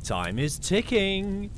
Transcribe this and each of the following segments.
Time is ticking.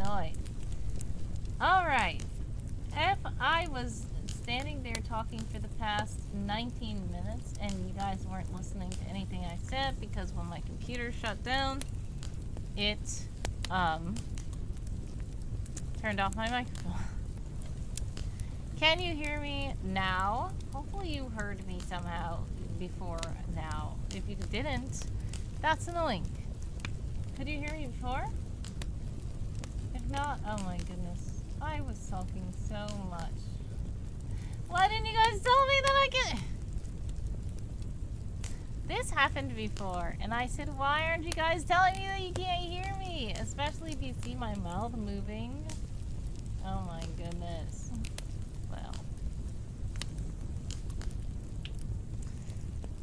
annoyed. Alright. If I was standing there talking for the past 19 minutes and you guys weren't listening to anything I said because when my computer shut down, it turned off my microphone. Can you hear me now? Hopefully you heard me somehow before now. If you didn't, that's annoying. Could you hear me before? If not, oh my goodness. I was talking so much. Why didn't you guys tell me that I could? This happened before, and I said, why aren't you guys telling me that you can't hear me? Especially if you see my mouth moving. Oh my goodness. Well.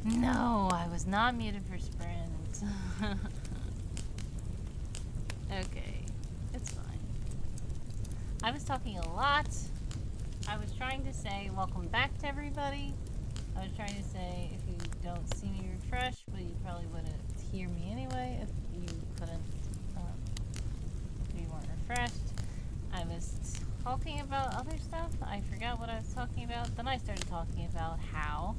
No, I was not muted for Sprint. Okay, it's fine. I was talking a lot. I was trying to say welcome back to everybody. I was trying to say if you don't see me refresh, but you probably wouldn't hear me anyway if you couldn't, if you weren't refreshed. I was talking about other stuff. I forgot what I was talking about. Then I started talking about how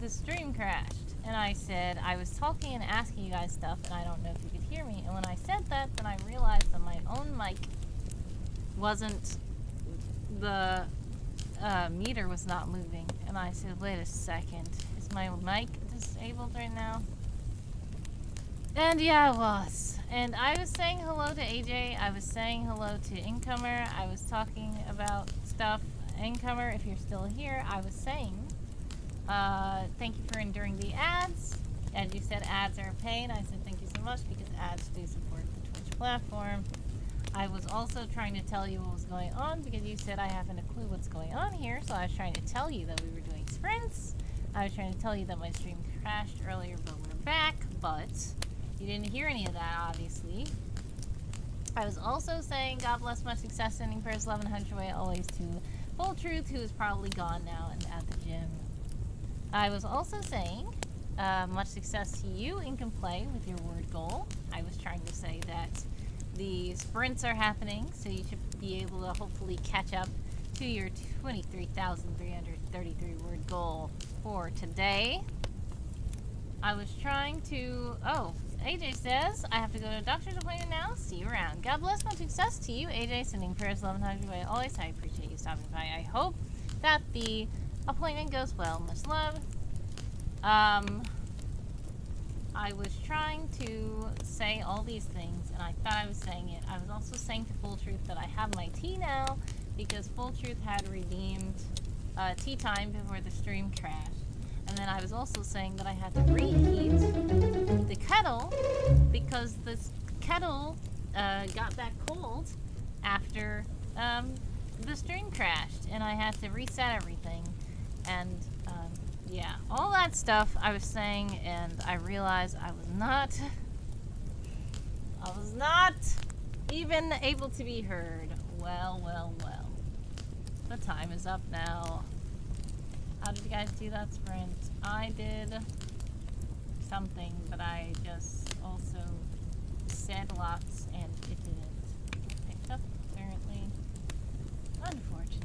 the stream crashed. And I said, I was talking and asking you guys stuff, and I don't know if you could hear me. And when I said that, then I realized that my own mic wasn't, the meter was not moving. And I said, wait a second, is my mic disabled right now? And yeah, it was. And I was saying hello to AJ, I was saying hello to Incomer, I was talking about stuff. Incomer, if you're still here, I was saying, thank you for enduring the ads. As you said, ads are a pain. I said thank you so much because ads do support the Twitch platform. I was also trying to tell you what was going on because you said I haven't a clue what's going on here, so I was trying to tell you that we were doing sprints. I was trying to tell you that my stream crashed earlier, but we're back, but you didn't hear any of that, obviously. I was also saying God bless, much success, sending prayers 1100 way always to Full Truth, who is probably gone now and at the gym. I was also saying, much success to you in Play with your word goal. I was trying to say that the sprints are happening, so you should be able to hopefully catch up to your 23,333 word goal for today. I was trying to, oh, AJ says, I have to go to a doctor's appointment now. See you around. God bless, much success to you, AJ. Sending prayers 1100 way always. I appreciate you stopping by. I hope that the appointment goes well. Much love. I was trying to say all these things, and I thought I was saying it. I was also saying to Full Truth that I have my tea now, because Full Truth had redeemed tea time before the stream crashed. And then I was also saying that I had to reheat the kettle, because this kettle got that cold after the stream crashed, and I had to reset everything. And yeah, all that stuff I was saying, and I realized I was not even able to be heard. Well, well, well. The time is up now. How did you guys do that sprint? I did something, but I just also said lots, and it didn't get picked up, apparently. Unfortunately.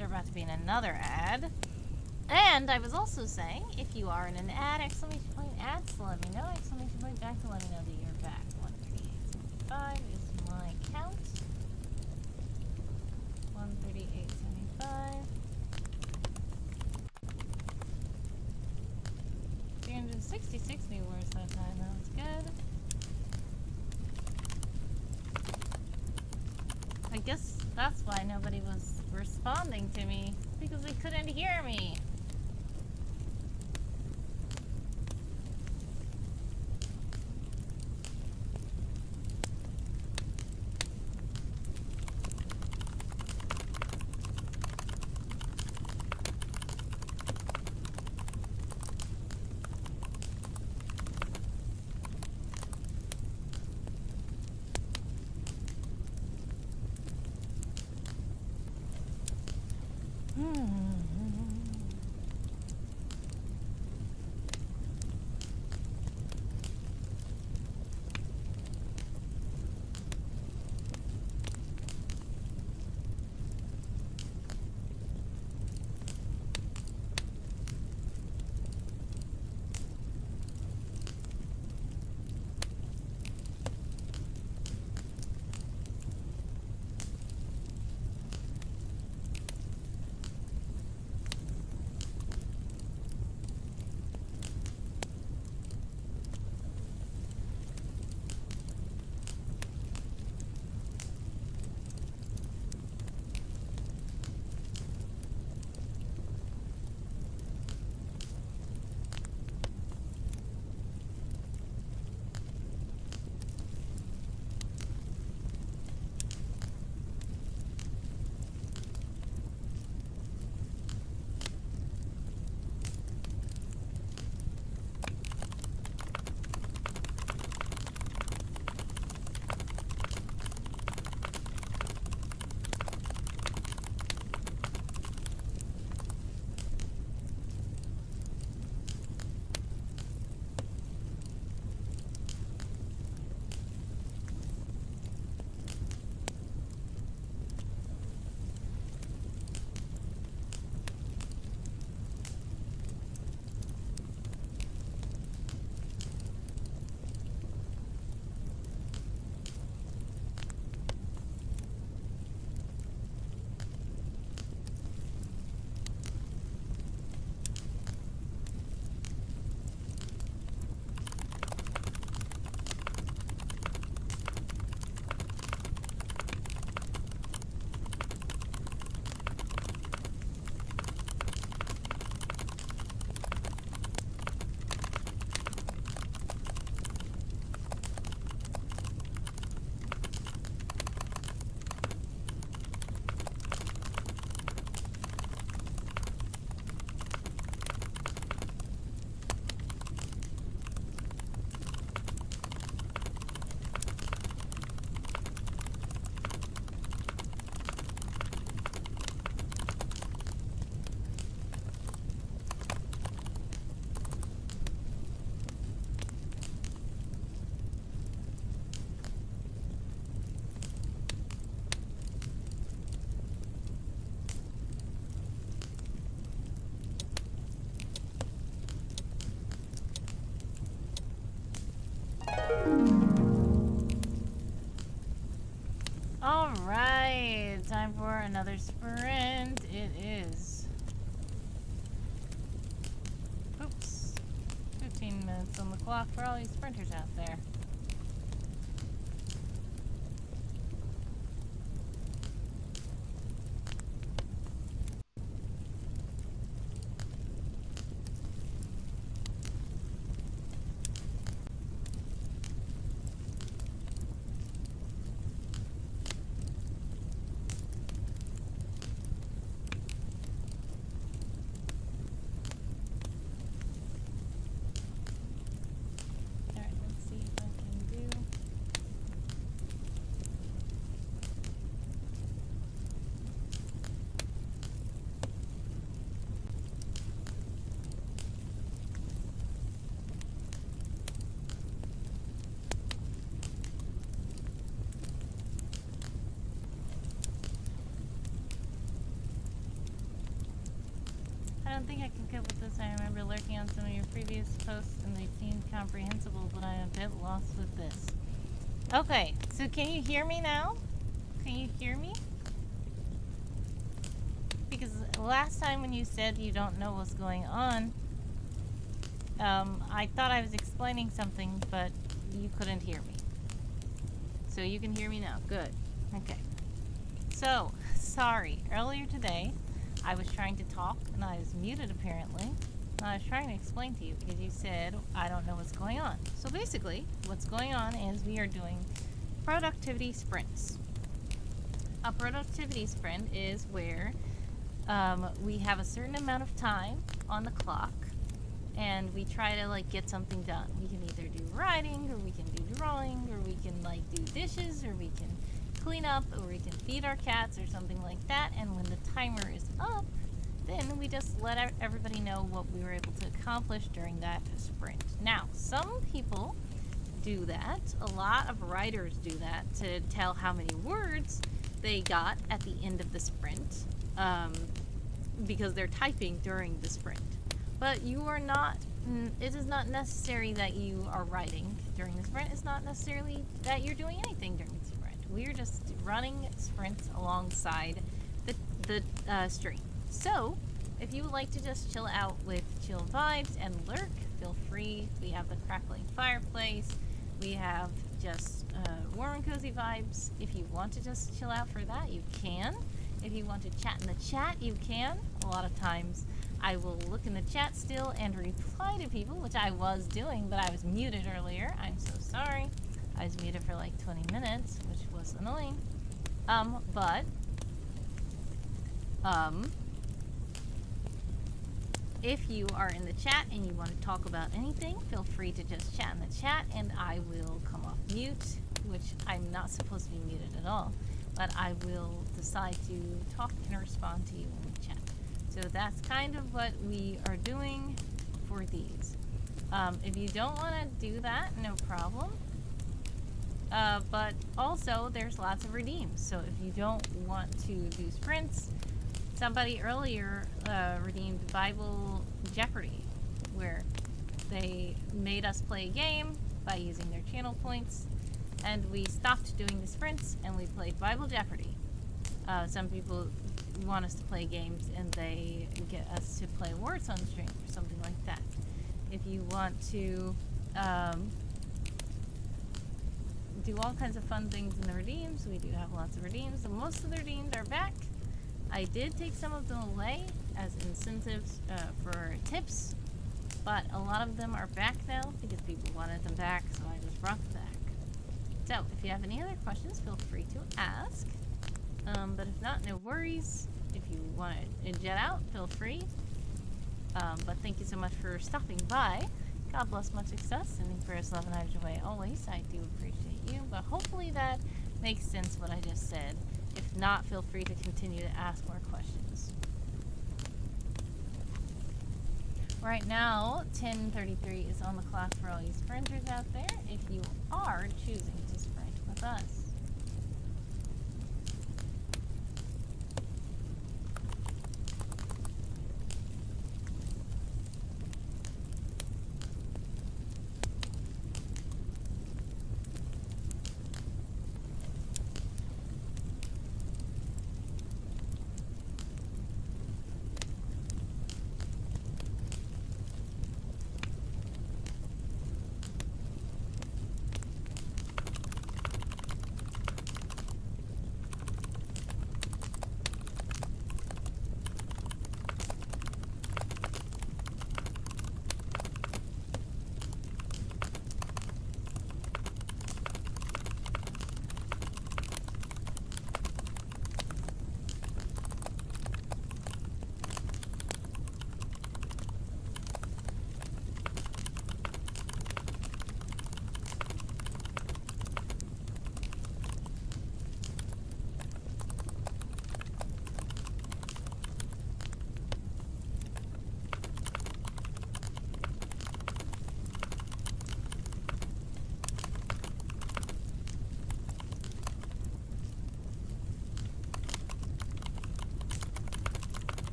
Are about to be in another ad. And I was also saying, if you are in an ad, exclamation point ads to let me know, exclamation point back to let me know that you're back. 138. $138.75 is my count. $138.75. 366 new words that time. That was good. I guess that's why nobody was responding to me, because they couldn't hear me. Alright, time for another sprint. It is. Oops. 15 minutes on the clock for all you sprinters out there. I don't think I can cope with this. I remember lurking on some of your previous posts and they seemed comprehensible, but I am a bit lost with this. Okay, so can you hear me now? Can you hear me? Because last time when you said you don't know what's going on, I thought I was explaining something, but you couldn't hear me. So you can hear me now. Good. Okay. So, sorry. Earlier today, I was trying to talk, and I was muted apparently. And I was trying to explain to you because you said, I don't know what's going on. So basically, what's going on is we are doing productivity sprints. A productivity sprint is where we have a certain amount of time on the clock, and we try to like get something done. We can either do writing, or we can do drawing, or we can like do dishes, or we can clean up, or we can feed our cats, or something like that. And when the timer is up, then we just let everybody know what we were able to accomplish during that sprint. Now, some people do that. A lot of writers do that to tell how many words they got at the end of the sprint, because they're typing during the sprint. But you are not, it is not necessary that you are writing during the sprint. It's not necessarily that you're doing anything during the sprint. We're just running sprints alongside the stream. So, if you would like to just chill out with chill vibes and lurk, feel free. We have the crackling fireplace. We have just warm and cozy vibes. If you want to just chill out for that, you can. If you want to chat in the chat, you can. A lot of times I will look in the chat still and reply to people, which I was doing, but I was muted earlier. I'm so sorry. I was muted for like 20 minutes, which was annoying. If you are in the chat and you want to talk about anything, feel free to just chat in the chat and I will come off mute, which I'm not supposed to be muted at all, but I will decide to talk and respond to you in the chat. So that's kind of what we are doing for these. If you don't want to do that, no problem. But also, there's lots of redeems. So if you don't want to do sprints, somebody earlier redeemed Bible Jeopardy, where they made us play a game by using their channel points, and we stopped doing the sprints and we played Bible Jeopardy. Some people want us to play games and they get us to play words on stream or something like that. If you want to do all kinds of fun things in the redeems, we do have lots of redeems. So most of the redeems are back. I did take some of them away as incentives for tips, but a lot of them are back now because people wanted them back, so I just brought them back. So if you have any other questions, feel free to ask. But if not, no worries. If you want to jet out, feel free. But thank you so much for stopping by. God bless, much success, and prayers, love, and knowledge away always. I do appreciate you, but hopefully that makes sense what I just said. If not, feel free to continue to ask more questions. Right now, 10:33 is on the clock for all you sprinters out there, if you are choosing to sprint with us.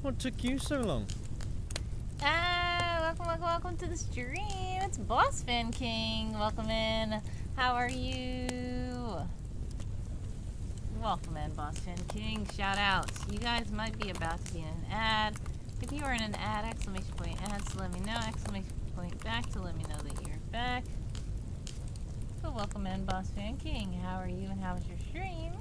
What took you so long? Welcome to the stream. It's Boss Fan King. Welcome in. How are you? Welcome in, Boss Fan King. Shout out. You guys might be about to be in an ad. If you are in an ad, exclamation point ad to let me know. Exclamation point back to let me know that you're back. So welcome in, Boss Fan King. How are you and how was your stream?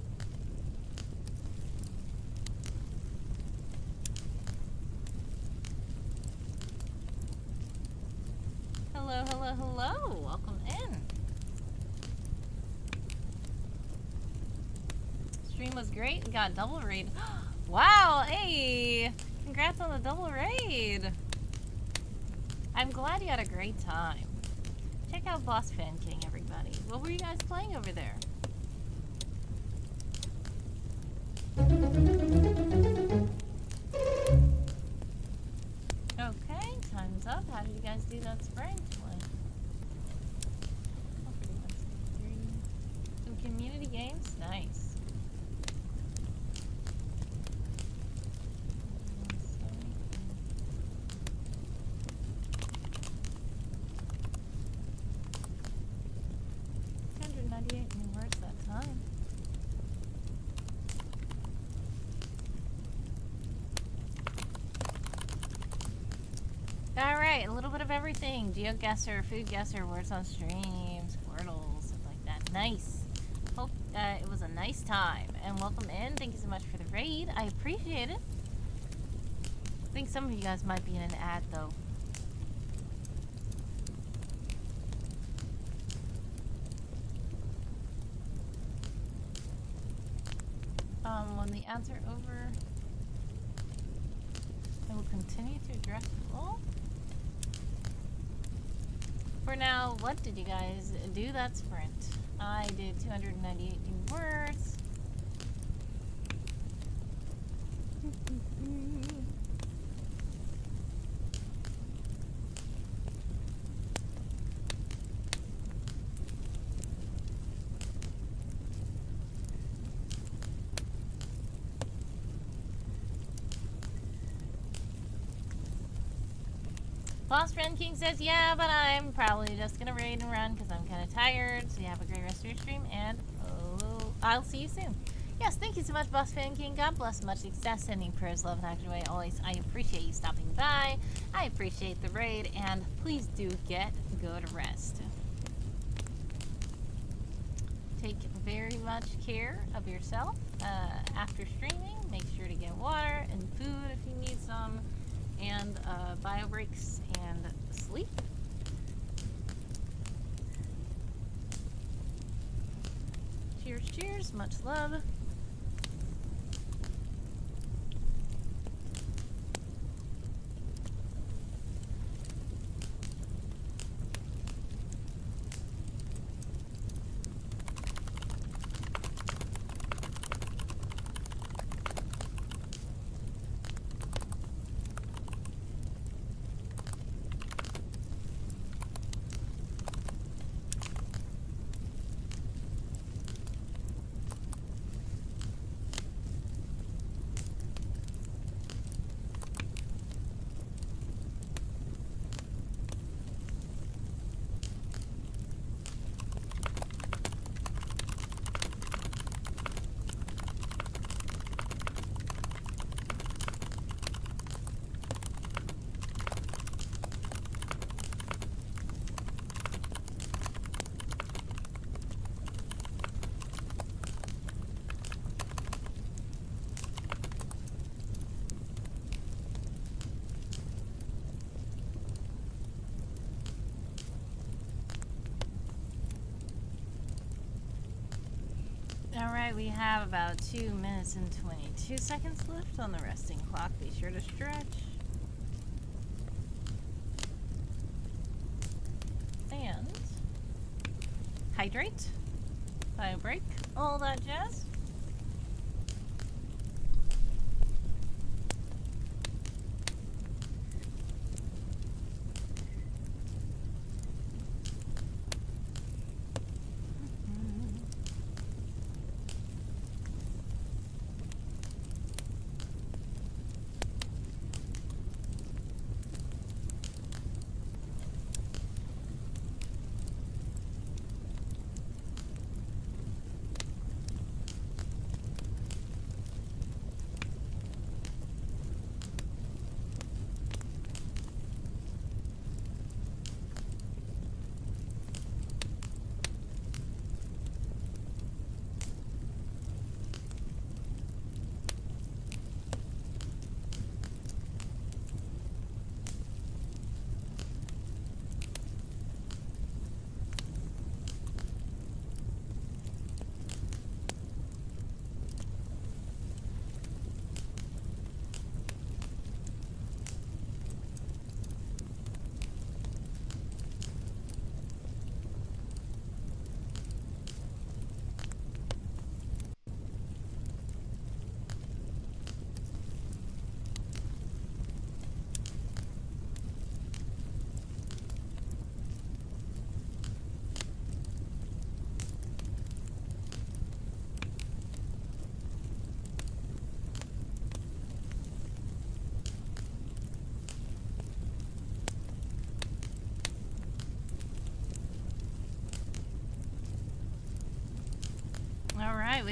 Hello, hello, hello. Welcome in. Stream was great. We got double raid. Wow, hey! Congrats on the double raid. I'm glad you had a great time. Check out Boss Fan King, everybody. What were you guys playing over there? Okay, time's up. How did you guys do that sprint? Some community games? Nice. Alright, a little bit of everything. GeoGuessr, food guesser, words on stream, Squirtle, stuff like that. Nice. Hope it was a nice time. And welcome in. Thank you so much for the raid. I appreciate it. I think some of you guys might be in an ad, though. When the ads are over, I will continue to address you all. For now, what did you guys do that sprint? I did 298 new words. Boss Friend King says, yeah, but I'm probably just gonna raid and run because I'm kind of tired. So you have a great rest of your stream, and I'll see you soon. Yes, thank you so much, Boss Fan King. God bless, much success, sending prayers, love, and action away. Always, I appreciate you stopping by. I appreciate the raid, and please do get good rest. Take very much care of yourself after streaming. Make sure to get water and food if you need some, and bio breaks and sleep. Cheers, cheers, much love. Alright, we have about 2 minutes and 22 seconds left on the resting clock. Be sure to stretch. And hydrate. Bio break. All that jazz.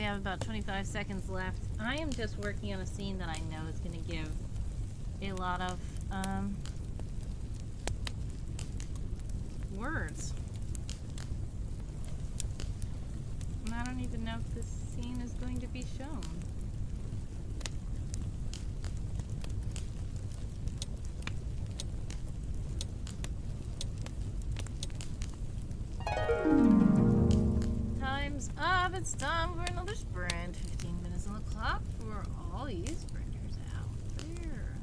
have about 25 seconds left. I am just working on a scene that I know is going to give a lot of words. And I don't even know if this scene is going to be shown. Time's up. It's time for another sprint. 15 minutes on the clock for all you sprinters out there.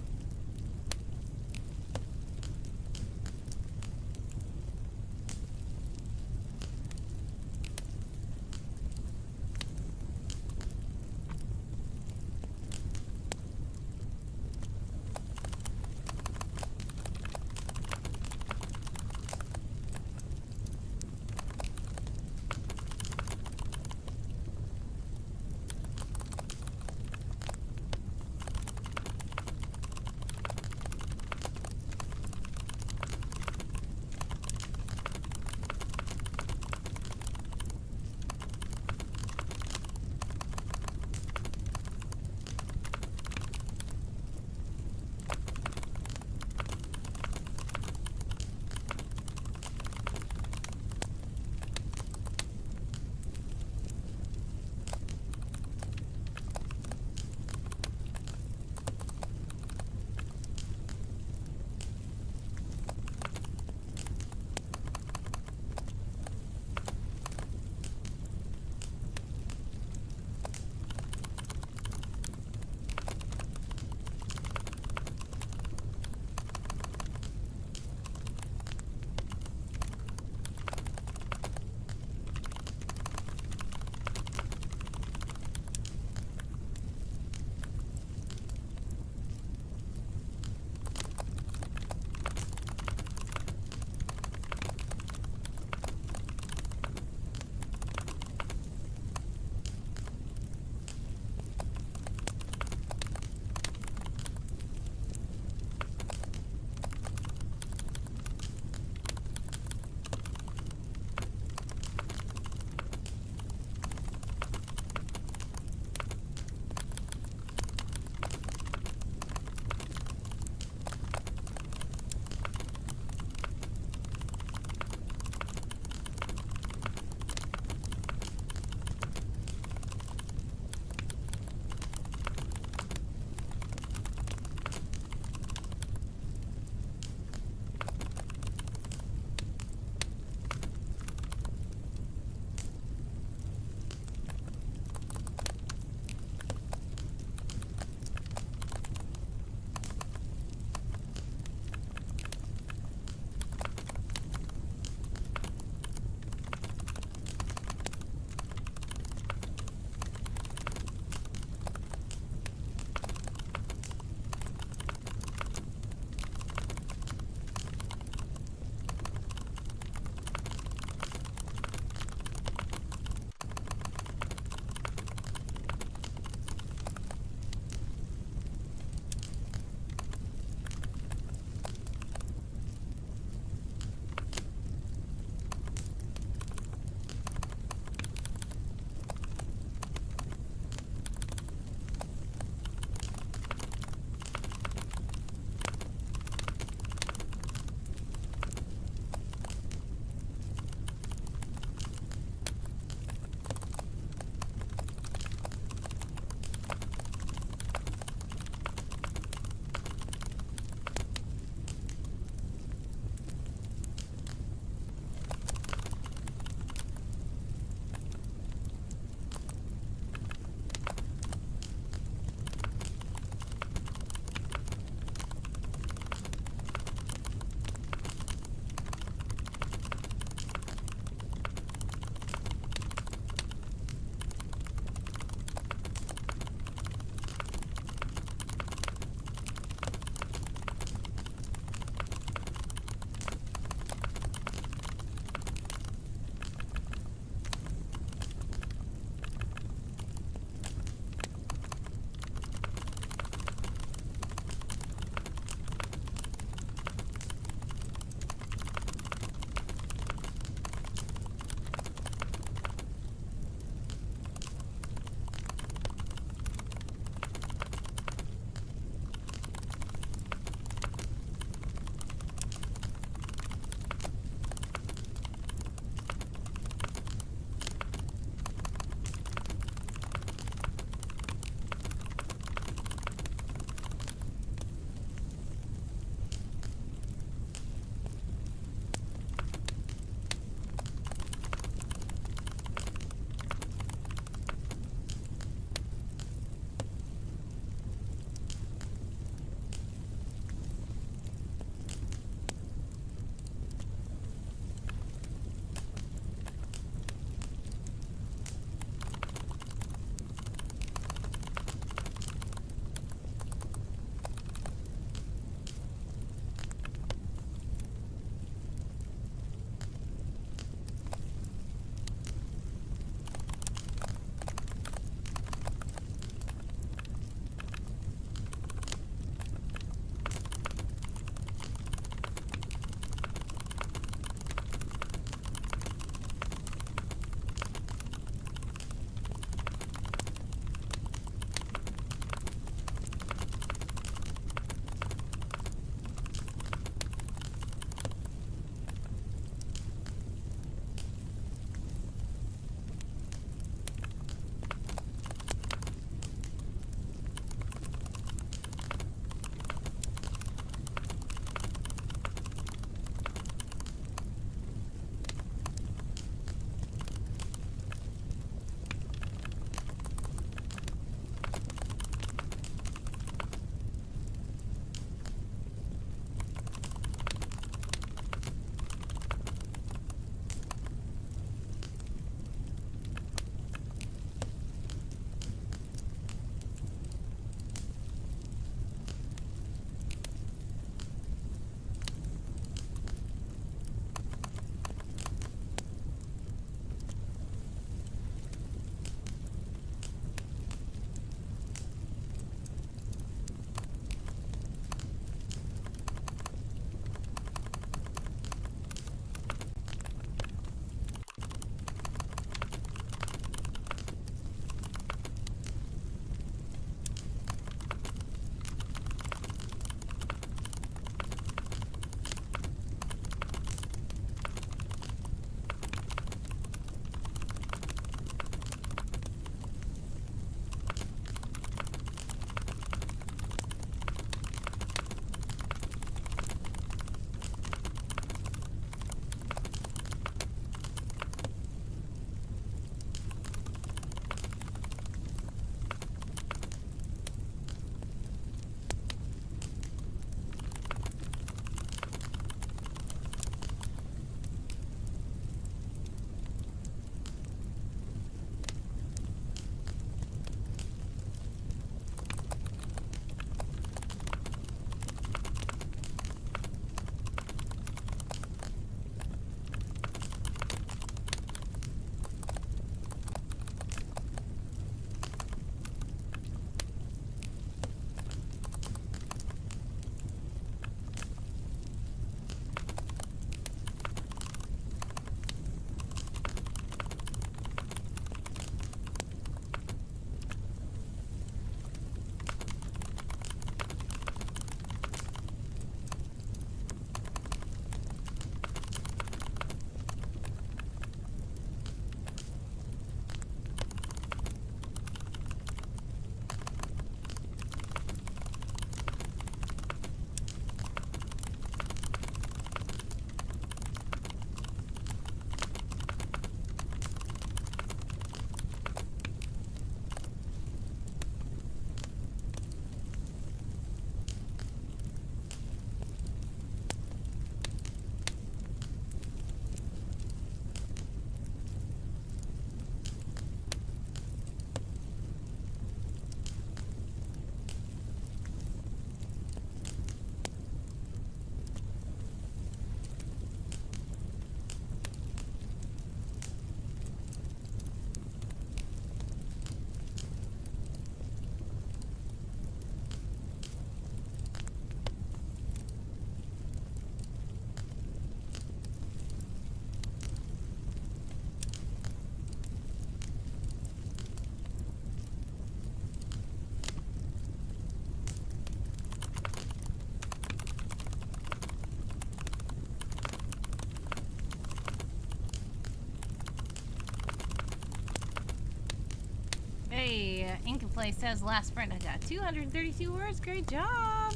Play says last sprint I got 232 words. Great job.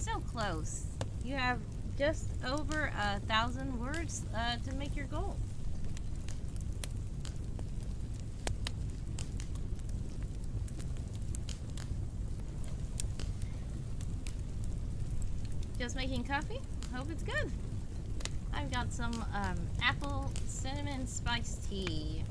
So close. You have just over 1,000 words to make your goal. Just making coffee. Hope it's good. I've got some apple cinnamon spiced tea.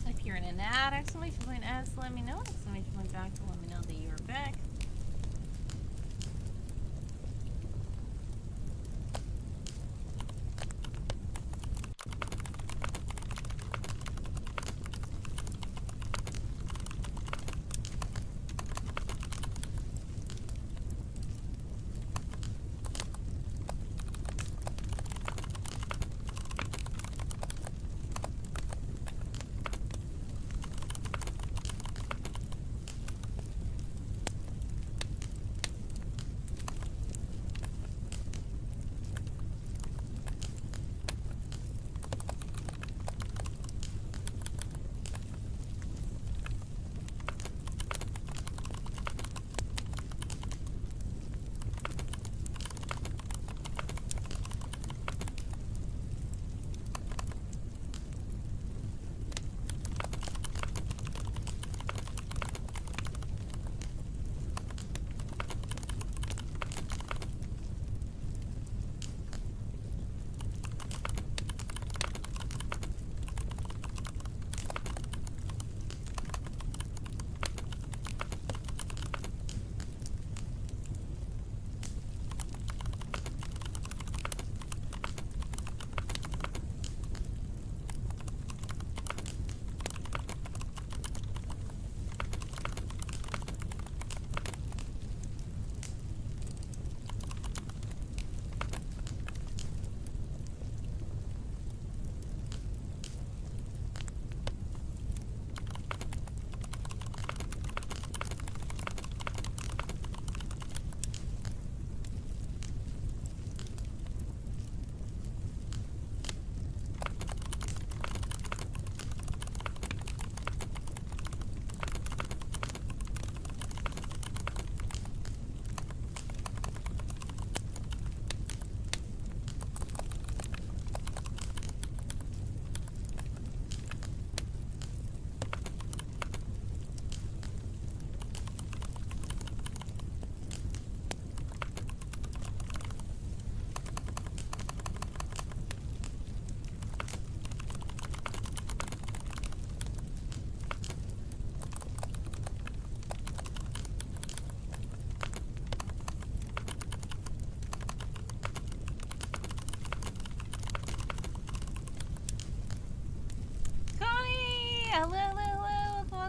If you're in an ad, exclamation point ads, let me know. Exclamation point back to let me know that you are back.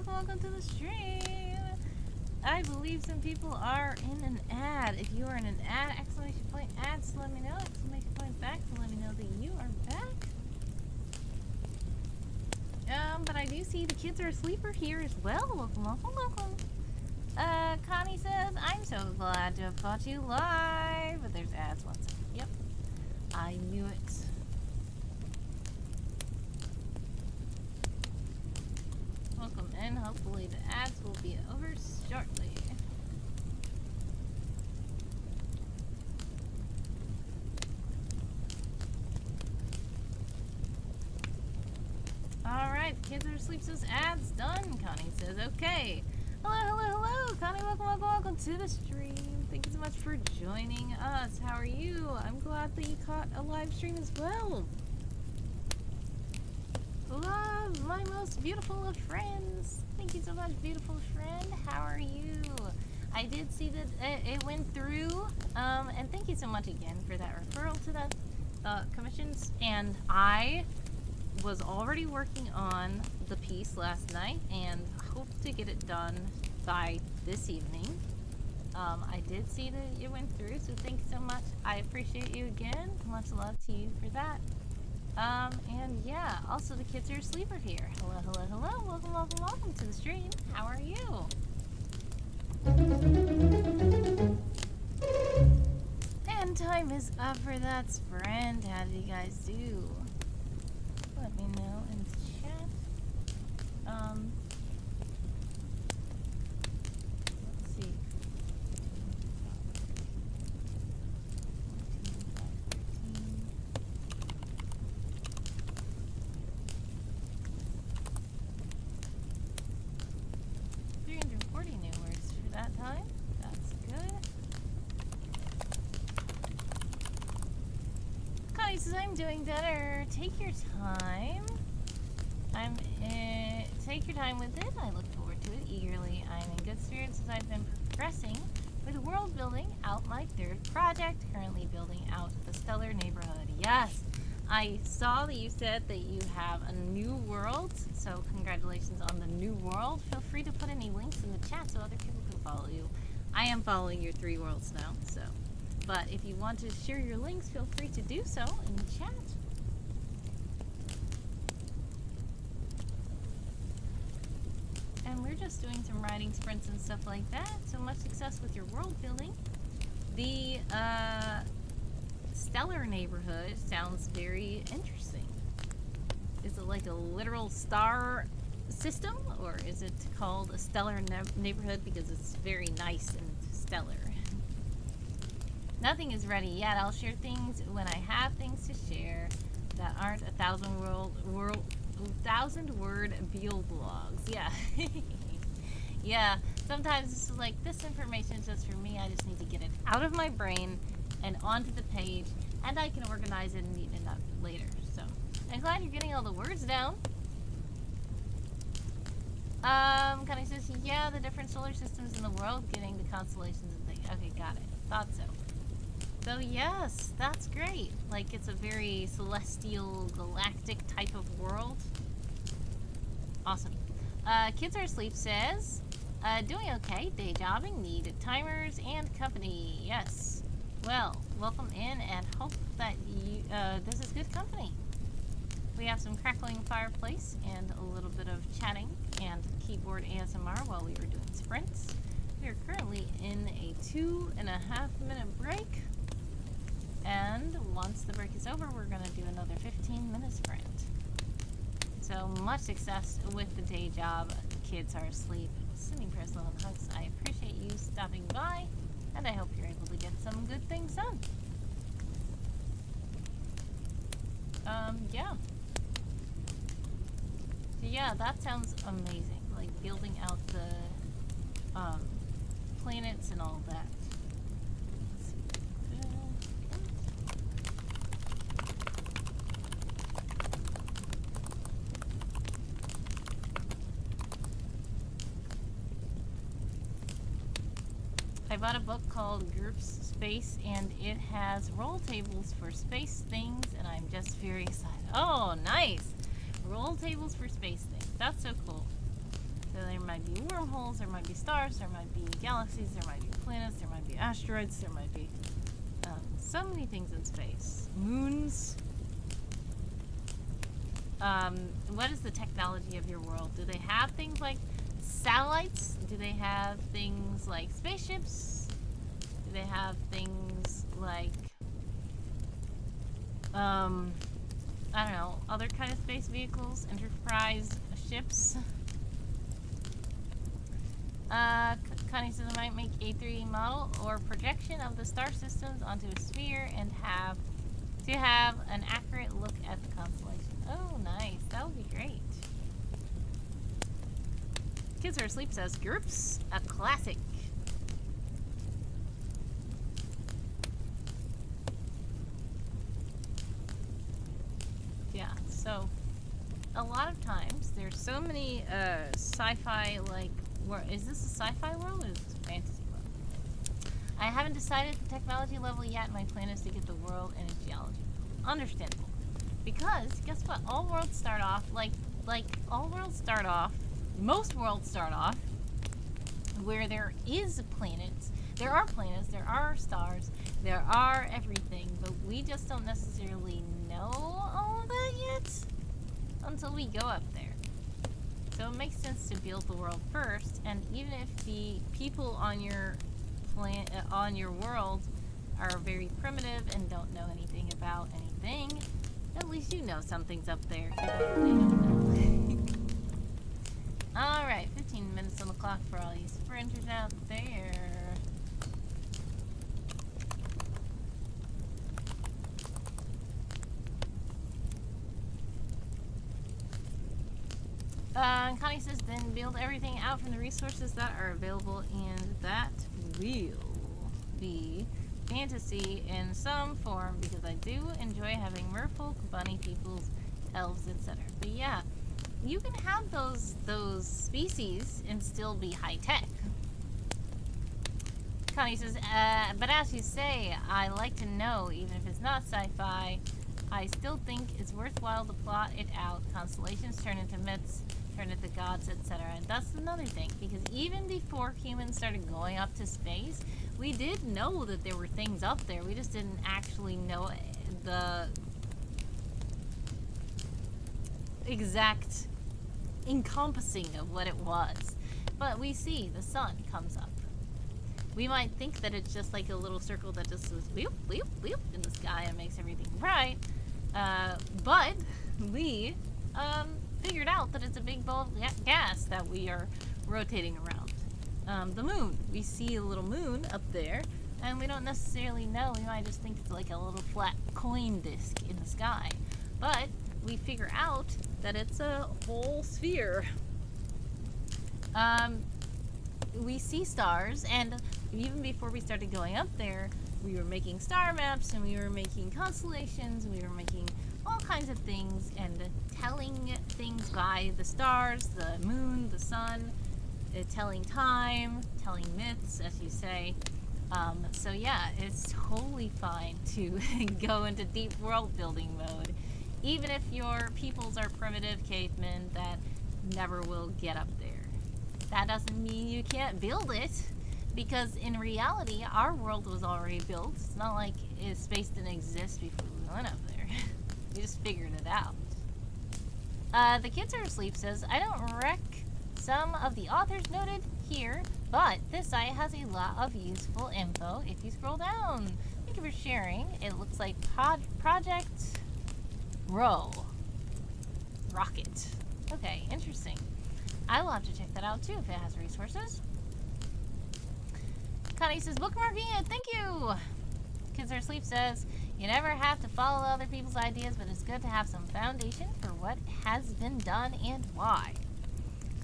Welcome to the stream. I believe some people are in an ad. If you are in an ad, exclamation point ads to let me know. Exclamation point back to let me know that you are back. But I do see the kids are asleep or here as well. Welcome. Connie says, I'm so glad to have caught you live. But there's ads once. Yep. I knew it. Welcome in. Hopefully the ads will be over shortly. Alright, kids are asleep, says ads done. Connie says, okay. Hello. Connie, welcome to the stream. Thank you so much for joining us. How are you? I'm glad that you caught a live stream as well. Love, my most beautiful of friends. Thank you so much, beautiful friend. How are you? I did see that it went through, and thank you so much again for that referral to the commissions. And I was already working on the piece last night and hope to get it done by this evening. I did see that it went through, so thanks so much. I appreciate you again. Much love to you for that. And yeah, also the kids are asleep are here. Hello, hello, hello. Welcome, welcome, welcome to the stream. How are you? And time is up for that sprint. How did you guys do? Let me know in the chat. Let's see. 340 new words for that time. That's good. Connie says, I'm doing better. Take your time. Take your time with it. I look forward to it eagerly. I'm in good spirits as I've been progressing with world building out my third project, currently building out the stellar neighborhood. Yes, I saw that you said that you have a new world, so congratulations on the new world. Feel free to put any links in the chat so other people can follow you. I am following your 3 worlds now, so. But if you want to share your links, feel free to do so in the chat. And we're just doing some riding sprints and stuff like that. So much success with your world building. The stellar neighborhood sounds very interesting. Is it like a literal star system, or is it called a stellar neighborhood because it's very nice and stellar? Nothing is ready yet. I'll share things when I have things to share that aren't 1,000-word Beal blogs. Yeah. Yeah. Sometimes it's like, this information is just for me. I just need to get it out of my brain and onto the page, and I can organize it and neaten it up later. So I'm glad you're getting all the words down. Connie says, yeah, the different solar systems in the world, getting the constellations and things. Okay, got it. Thought so. So yes, that's great. Like, it's a very celestial, galactic type of world. Awesome. Kids Are Asleep says, doing okay, day jobbing, need timers and company. Yes. Well, welcome in and hope that you, this is good company. We have some crackling fireplace and a little bit of chatting and keyboard ASMR while we were doing sprints. We are currently in a 2.5-minute break. And once the break is over, we're going to do another 15-minute sprint. So much success with the day job. Kids Are Asleep. Sending personal hugs. I appreciate you stopping by, and I hope you're able to get some good things done. Yeah. So yeah, that sounds amazing. Like building out the planets and all that. I bought a book called Groups Space, and it has roll tables for space things, and I'm just very excited. Oh, nice! Roll tables for space things. That's so cool. So there might be wormholes, there might be stars, there might be galaxies, there might be planets, there might be asteroids, there might be so many things in space. Moons. What is the technology of your world? Do they have things like satellites? Do they have things like spaceships? Do they have things like I don't know, other kind of space vehicles, enterprise ships? Connie says I might make a 3D model or projection of the star systems onto a sphere and have an accurate look at the constellation. Oh, nice. That would be great. Kids Are Asleep says, Groups, a classic. Yeah, so a lot of times there's so many sci-fi, like, is this a sci-fi world or is this a fantasy world? I haven't decided the technology level yet. My plan is to get the world and its geology. Understandable. Because, guess what? All worlds start off, most worlds start off where there is planets. There are planets, there are stars, there are everything, but we just don't necessarily know all of that yet until we go up there. So it makes sense to build the world first, and even if the people on your on your world are very primitive and don't know anything about anything, at least you know something's up there, even if they don't know. Alright, 15 minutes on the clock for all you sprinters out there. Connie says, then build everything out from the resources that are available, and that will be fantasy in some form, because I do enjoy having merfolk, bunny peoples, elves, etc. But yeah, you can have those species and still be high-tech. Connie says, but as you say, I like to know, even if it's not sci-fi, I still think it's worthwhile to plot it out. Constellations turn into myths, turn into gods, etc. And that's another thing, because even before humans started going up to space, we did know that there were things up there. We just didn't actually know the exact encompassing of what it was. But we see the sun comes up. We might think that it's just like a little circle that just goes whoop, whoop, whoop in the sky and makes everything bright. But we figured out that it's a big ball of gas that we are rotating around. The moon. We see a little moon up there, and we don't necessarily know. We might just think it's like a little flat coin disc in the sky. But we figure out that it's a whole sphere. We see stars, and even before we started going up there, we were making star maps, and we were making constellations, and we were making all kinds of things, and telling things by the stars, the moon, the sun, telling time, telling myths, as you say. So yeah, it's totally fine to go into deep world building mode, even if your peoples are primitive cavemen that never will get up there. That doesn't mean you can't build it, because in reality, our world was already built. It's not like space didn't exist before we went up there. We just figured it out. The Kids Are Asleep says, I don't wreck some of the authors noted here, but this site has a lot of useful info if you scroll down. Thank you for sharing. It looks like Project Rocket. Okay, interesting. I will have to check that out too if it has resources. Connie says, bookmarking it, thank you! Kids Are Asleep says, you never have to follow other people's ideas, but it's good to have some foundation for what has been done and why.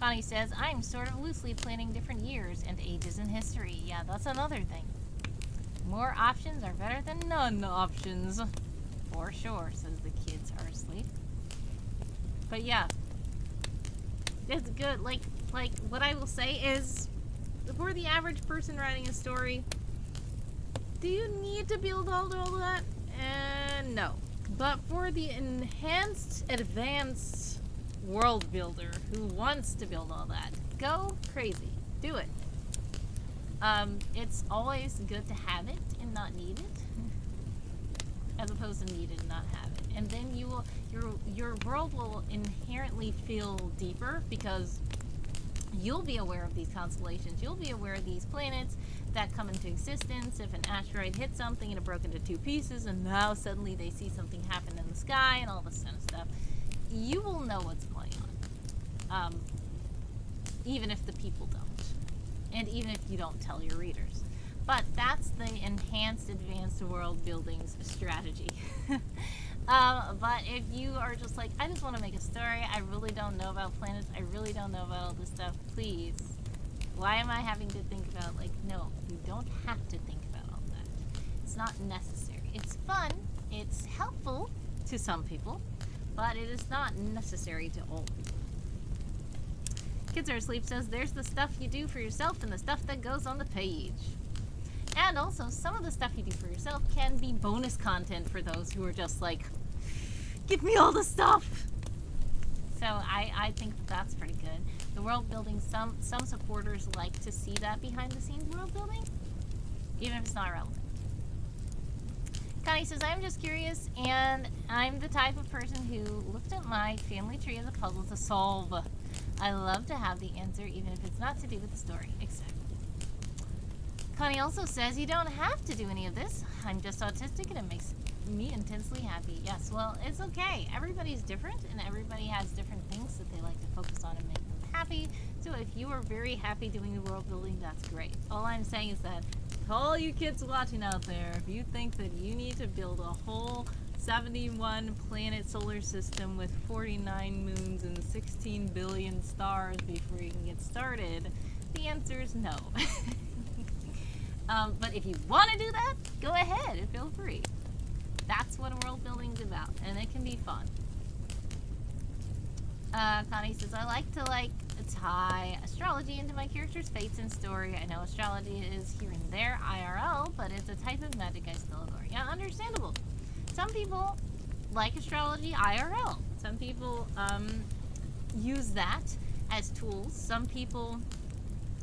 Connie says, I'm sort of loosely planning different years and ages in history. Yeah, that's another thing. More options are better than none options. For sure, says the Kids Are Asleep. But yeah, it's good. Like what I will say is, for the average person writing a story, do you need to build all of that? No. But for the enhanced, advanced world builder who wants to build all that, go crazy. Do it. It's always good to have it and not need it, as opposed to need it and not have it. And then you will, your world will inherently feel deeper, because you'll be aware of these constellations. You'll be aware of these planets that come into existence. If an asteroid hit something and it broke into two pieces, and now suddenly they see something happen in the sky and all this kind of stuff, you will know what's going on. Even if the people don't. And even if you don't tell your readers. But that's the enhanced, advanced world building's strategy. But if you are just like, I just want to make a story, I really don't know about planets, I really don't know about all this stuff, please. Why am I having to think about, like, no, you don't have to think about all that. It's not necessary. It's fun, it's helpful to some people, but it is not necessary to all people. Kids Are Asleep says, there's the stuff you do for yourself and the stuff that goes on the page. And also, some of the stuff you do for yourself can be bonus content for those who are just like, give me all the stuff! So I think that that's pretty good. The world building, some supporters like to see that behind the scenes world building, even if it's not relevant. Connie says, I'm just curious, and I'm the type of person who looked at my family tree as a puzzle to solve. I love to have the answer, even if it's not to do with the story. Exactly. Connie also says, you don't have to do any of this. I'm just autistic, and it makes me intensely happy. Yes, well, it's okay. Everybody's different, and everybody has different things that they like to focus on and make them happy. So if you are very happy doing the world building, that's great. All I'm saying is that to all you kids watching out there, if you think that you need to build a whole 71 planet solar system with 49 moons and 16 billion stars before you can get started, the answer is no. But if you want to do that, go ahead and feel free. That's what world building's about, and it can be fun. Connie says, I like to tie astrology into my character's fates and story. I know astrology is here and there IRL, but it's a type of magic I still adore. Yeah, understandable. Some people like astrology IRL. Some people use that as tools. Some people,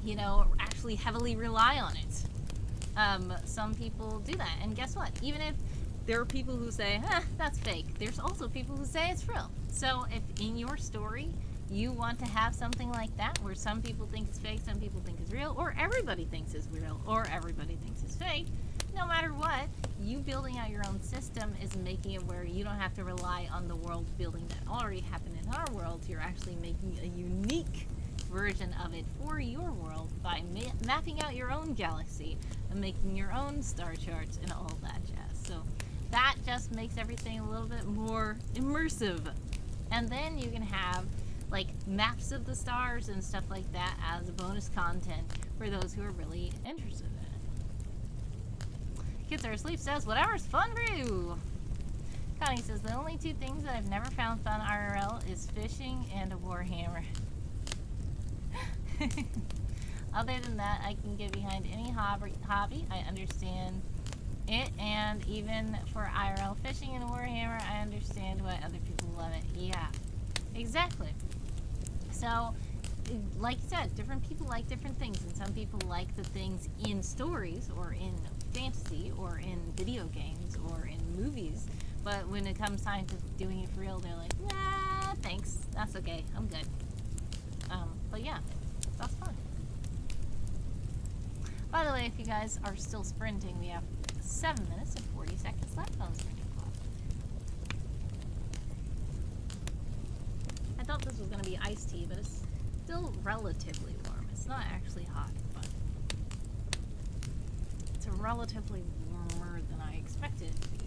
you know, actually heavily rely on it. Some people do that, and guess what? Even if there are people who say, that's fake, there's also people who say it's real. So if in your story you want to have something like that, where some people think it's fake, some people think it's real, or everybody thinks it's real, or everybody thinks it's fake, no matter what, you building out your own system is making it where you don't have to rely on the world building that already happened in our world. You're actually making a unique version of it for your world by mapping out your own galaxy and making your own star charts and all that jazz. So that just makes everything a little bit more immersive. And then you can have like maps of the stars and stuff like that as bonus content for those who are really interested in it. Kids Are Asleep says, whatever's fun for you. Connie says, the only two things that I've never found fun IRL is fishing and a Warhammer. Other than that, I can get behind any hobby. I understand it, and even for IRL fishing and Warhammer, I understand why other people love it. Yeah, exactly. So, like you said, different people like different things, and some people like the things in stories, or in fantasy, or in video games, or in movies, but when it comes time to doing it for real, they're like, nah, thanks, that's okay, I'm good. But yeah, that's fun. By the way, if you guys are still sprinting, we have 7 minutes and 40 seconds left on the sprinting clock. I thought this was going to be iced tea, but it's still relatively warm. It's not actually hot, but it's relatively warmer than I expected it to be.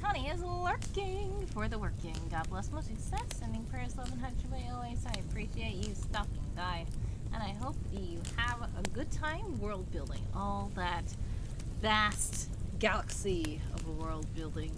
Connie is lurking for the working. God bless, most success. Sending prayers, love, and hugs your way always. I appreciate you stopping by. And I hope you have a good time world building. All that vast galaxy of a world building.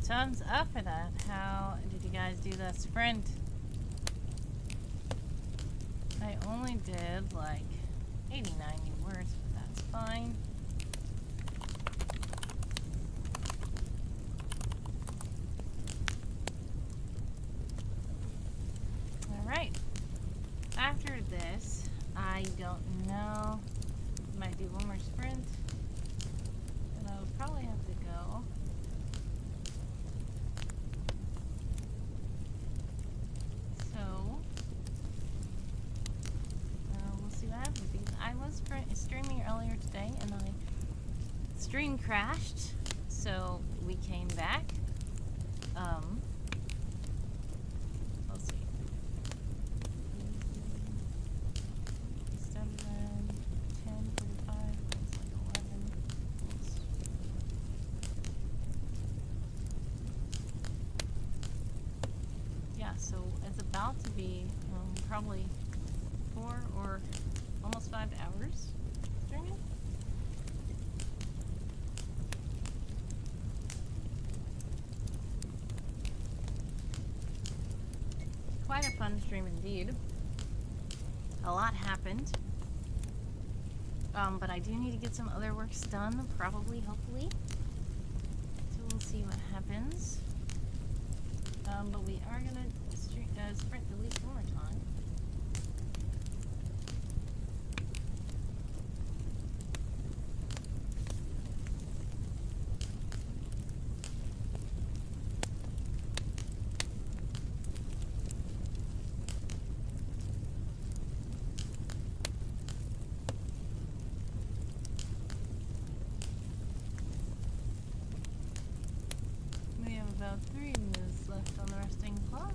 thumbs up for that. How did you guys do the sprint? I only did like 80, 90 words, but that's fine. Alright. After this, I don't know. Might do one more sprint. And I would probably have to go. So, we'll see what happens. Because I was streaming earlier today and my stream crashed. So, we came back. Let's see. We started at 10:45. It was like 11. Oops. Yeah, so it's about to be probably 4 or almost 5 hours streaming. Quite a fun stream indeed. A lot happened. But I do need to get some other works done, probably, hopefully. So we'll see what happens. But we are gonna sprint at least one more time. We have about 3 minutes left on the resting clock.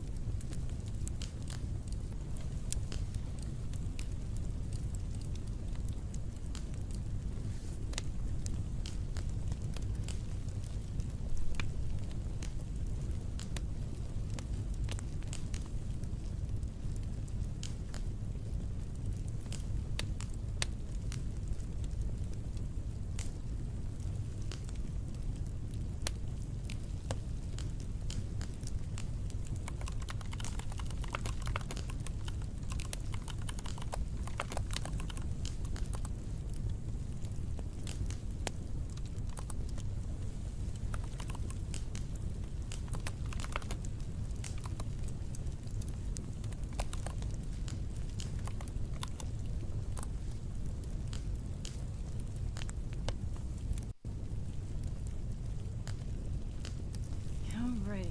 Alrighty.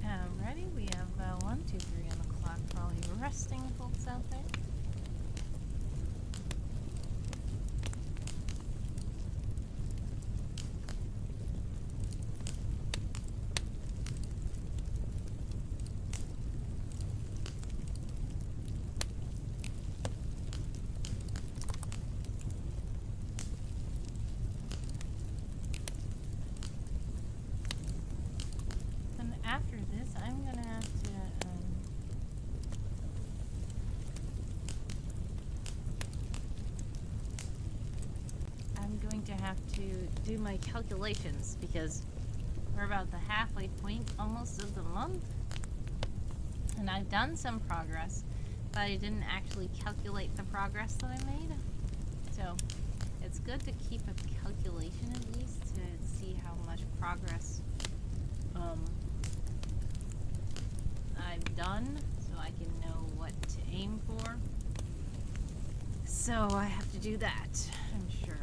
Alrighty, we have 1, 2, 3 on the clock for all you resting folks out there. And after this, I'm gonna have to I'm going to have to do my calculations because we're about the halfway point almost of the month. And I've done some progress, but I didn't actually calculate the progress that I made. So it's good to keep a calculation at least to see how much progress I've done, so I can know what to aim for. So I have to do that, I'm sure.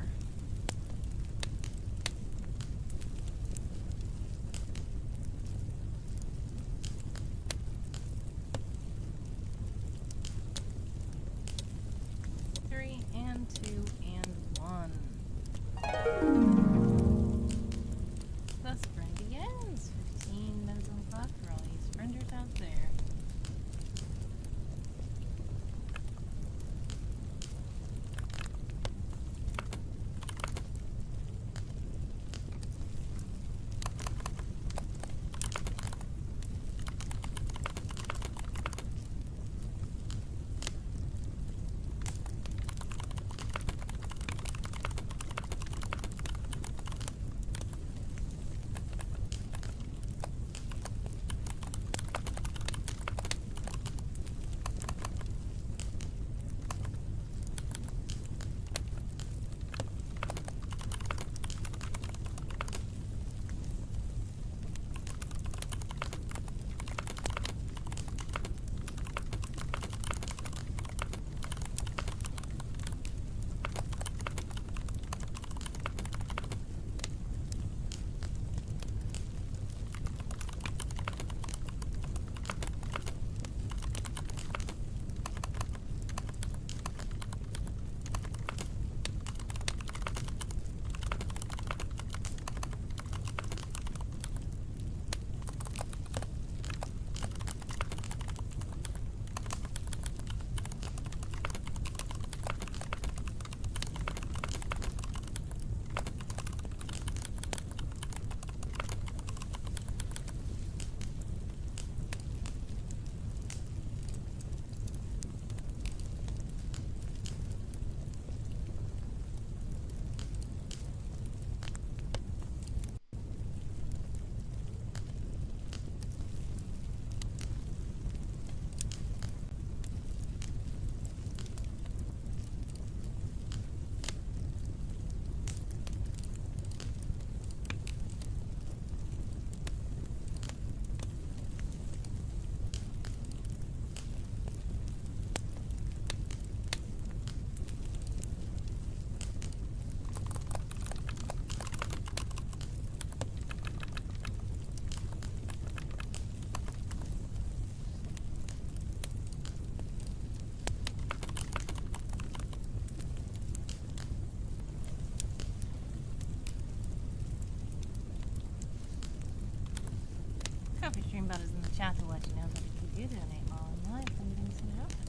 you know that if you do donate while in life, then you're going to see it often.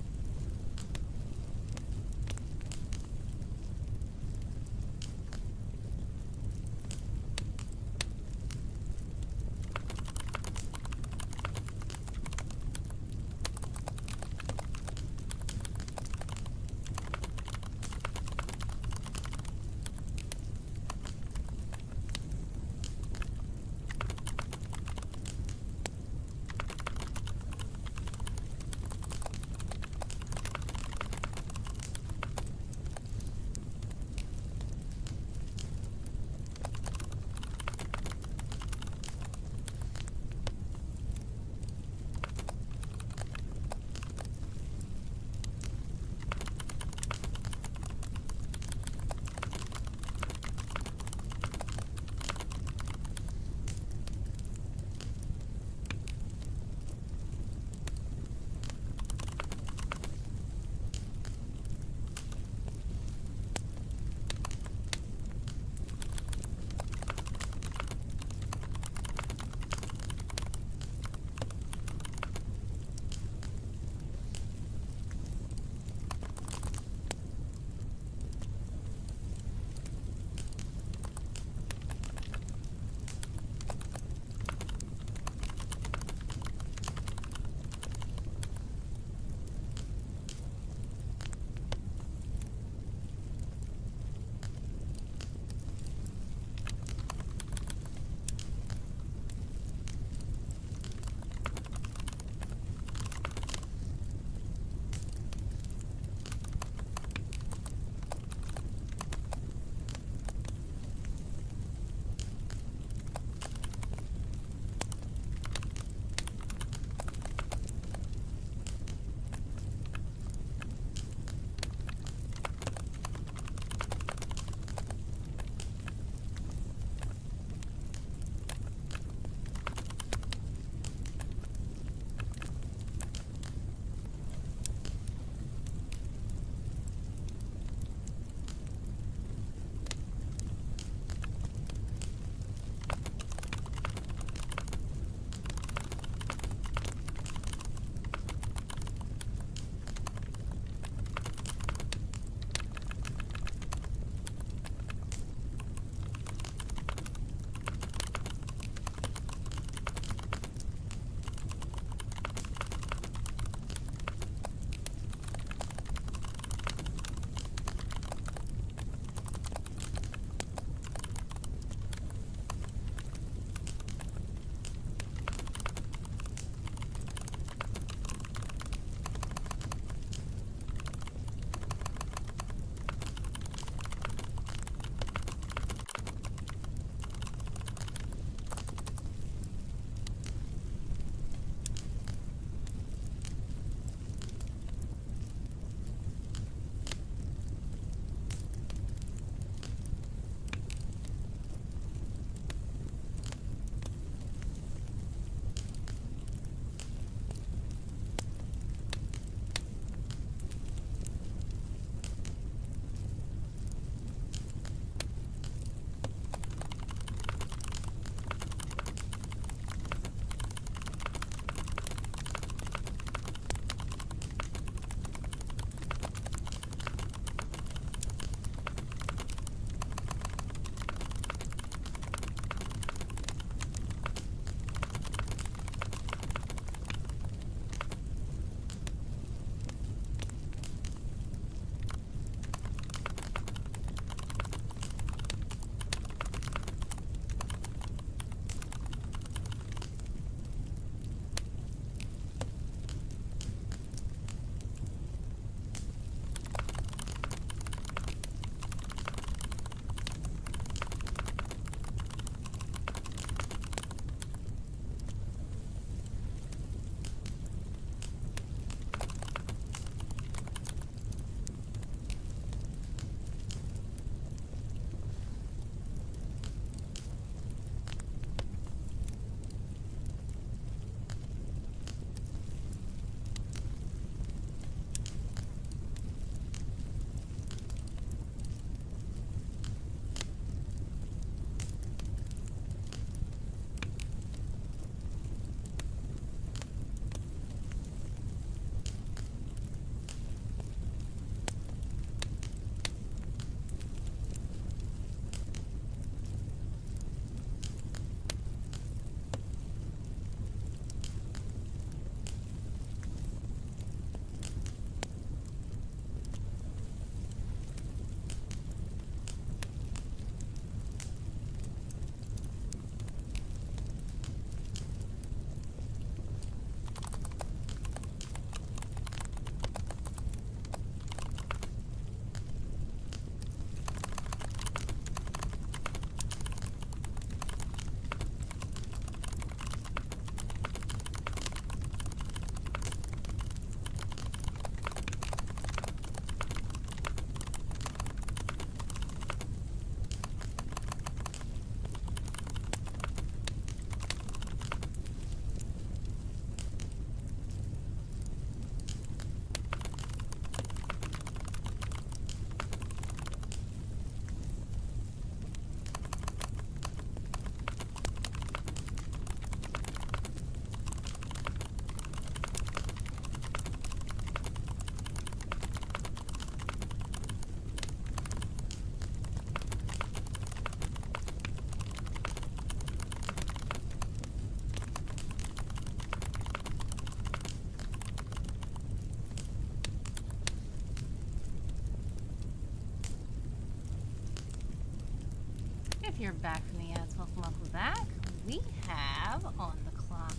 if you're back from the ads, welcome back. We have on the clock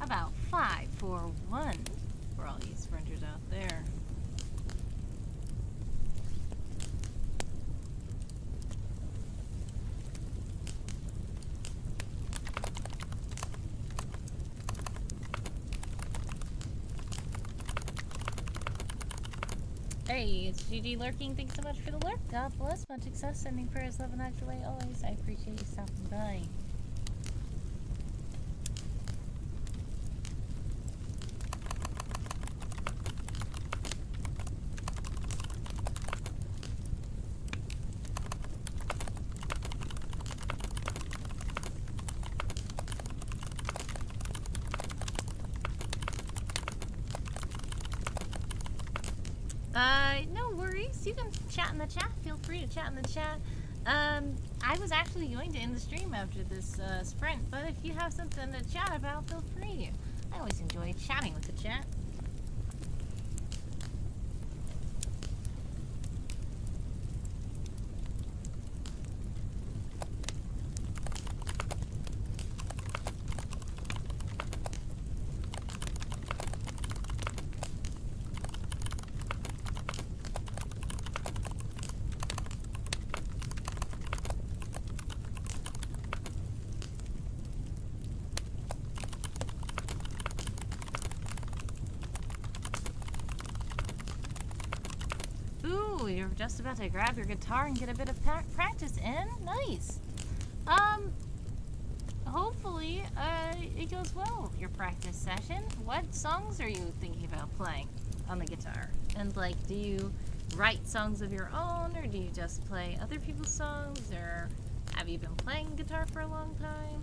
about 5:41 for all you sprinters out there. Hey, it's GG Lurking. Thanks so much for the lurk. God bless. Much success. Sending prayers, love, and actually always. I appreciate you stopping by. No worries. You can chat in the chat. Feel free to chat in the chat. I was actually going to end the stream after this sprint, but if you have something to chat about, feel free. I always enjoy chatting with the chat. Ooh, you're just about to grab your guitar and get a bit of practice in? Nice. Hopefully, it goes well, your practice session. What songs are you thinking about playing on the guitar? And, like, do you write songs of your own, or do you just play other people's songs, or have you been playing guitar for a long time?